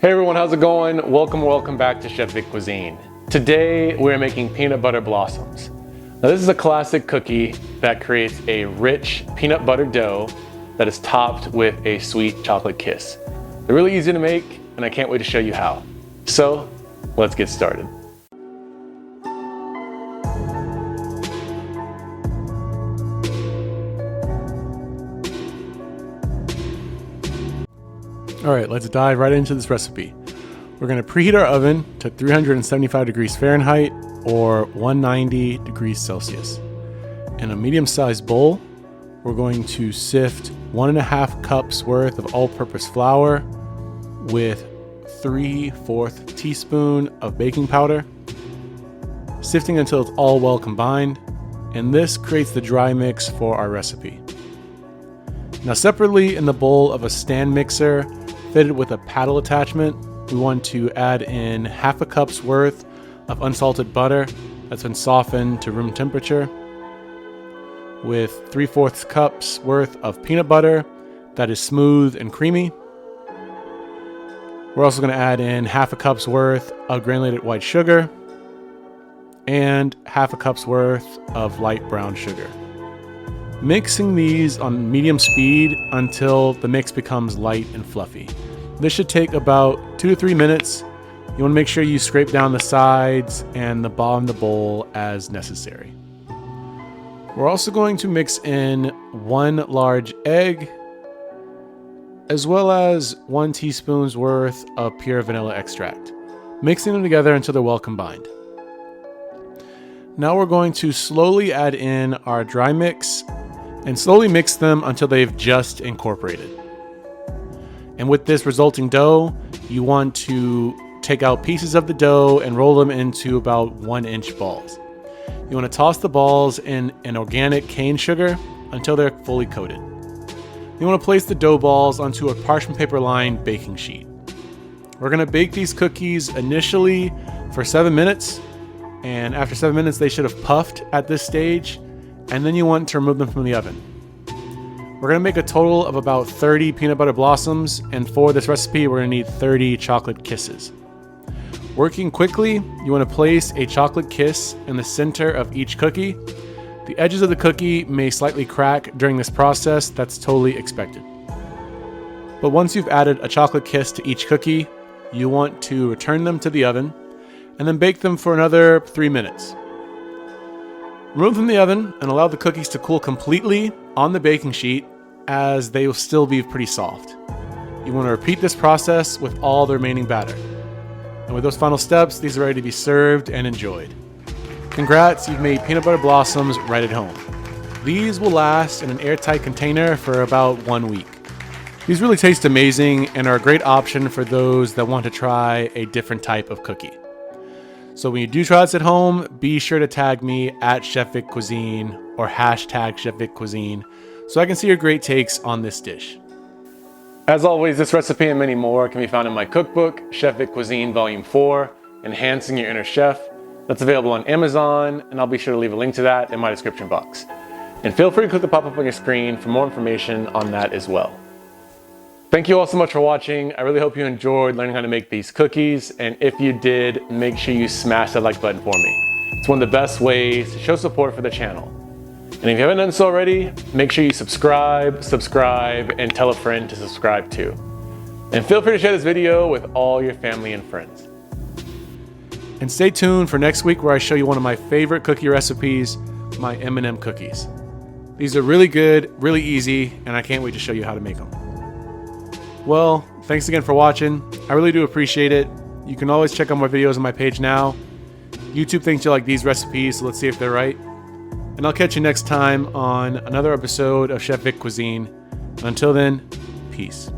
Hey everyone, how's it going? Welcome back to Chef Vic Cuisine. Today we're making peanut butter blossoms. Now this is a classic cookie that creates a rich peanut butter dough that is topped with a sweet chocolate kiss. They're really easy to make and I can't wait to show you how. So let's get started. All right, let's dive right into this recipe. We're gonna preheat our oven to 375 degrees Fahrenheit or 190 degrees Celsius. In a medium-sized bowl, we're going to sift 1.5 cups worth of all-purpose flour with 3/4 teaspoon of baking powder, sifting until it's all well combined, and this creates the dry mix for our recipe. Now separately in the bowl of a stand mixer fitted with a paddle attachment, we want to add in 1/2 cup's worth of unsalted butter that's been softened to room temperature, with 3/4 cups worth of peanut butter that is smooth and creamy. We're also going to add in 1/2 cup's worth of granulated white sugar and 1/2 cup's worth of light brown sugar. Mixing these on medium speed until the mix becomes light and fluffy. This should take about 2 to 3 minutes. You want to make sure you scrape down the sides and the bottom of the bowl as necessary. We're also going to mix in 1 large egg, as well as 1 teaspoon's worth of pure vanilla extract, mixing them together until they're well combined. Now we're going to slowly add in our dry mix and slowly mix them until they've just incorporated. And with this resulting dough, you want to take out pieces of the dough and roll them into about 1-inch balls. You want to toss the balls in an organic cane sugar until they're fully coated. You want to place the dough balls onto a parchment paper lined baking sheet. We're going to bake these cookies initially for 7 minutes, and after 7 minutes they should have puffed at this stage, and then you want to remove them from the oven. We're going to make a total of about 30 peanut butter blossoms, and for this recipe we're going to need 30 chocolate kisses. Working quickly, you want to place a chocolate kiss in the center of each cookie. The edges of the cookie may slightly crack during this process, that's totally expected. But once you've added a chocolate kiss to each cookie, you want to return them to the oven and then bake them for another 3 minutes. Remove from the oven and allow the cookies to cool completely on the baking sheet, as they will still be pretty soft. You want to repeat this process with all the remaining batter. And with those final steps, these are ready to be served and enjoyed. Congrats, you've made peanut butter blossoms right at home. These will last in an airtight container for about 1 week. These really taste amazing and are a great option for those that want to try a different type of cookie. So when you do try this at home, be sure to tag me at Chef Vic Cuisine or hashtag Chef Vic Cuisine so I can see your great takes on this dish. As always, this recipe and many more can be found in my cookbook, Chef Vic Cuisine Volume 4, Enhancing Your Inner Chef. That's available on Amazon, and I'll be sure to leave a link to that in my description box. And feel free to click the pop-up on your screen for more information on that as well. Thank you all so much for watching. I really hope you enjoyed learning how to make these cookies, and if you did, make sure you smash that like button for me. It's one of the best ways to show support for the channel. And if you haven't done so already, make sure you subscribe, and tell a friend to subscribe too. And feel free to share this video with all your family and friends. And stay tuned for next week where I show you one of my favorite cookie recipes, my M&M cookies. These are really good, really easy, and I can't wait to show you how to make them. Well, thanks again for watching. I really do appreciate it. You can always check out my videos on my page now. YouTube thinks you like these recipes, so let's see if they're right. And I'll catch you next time on another episode of Chef Vic Cuisine. Until then, peace.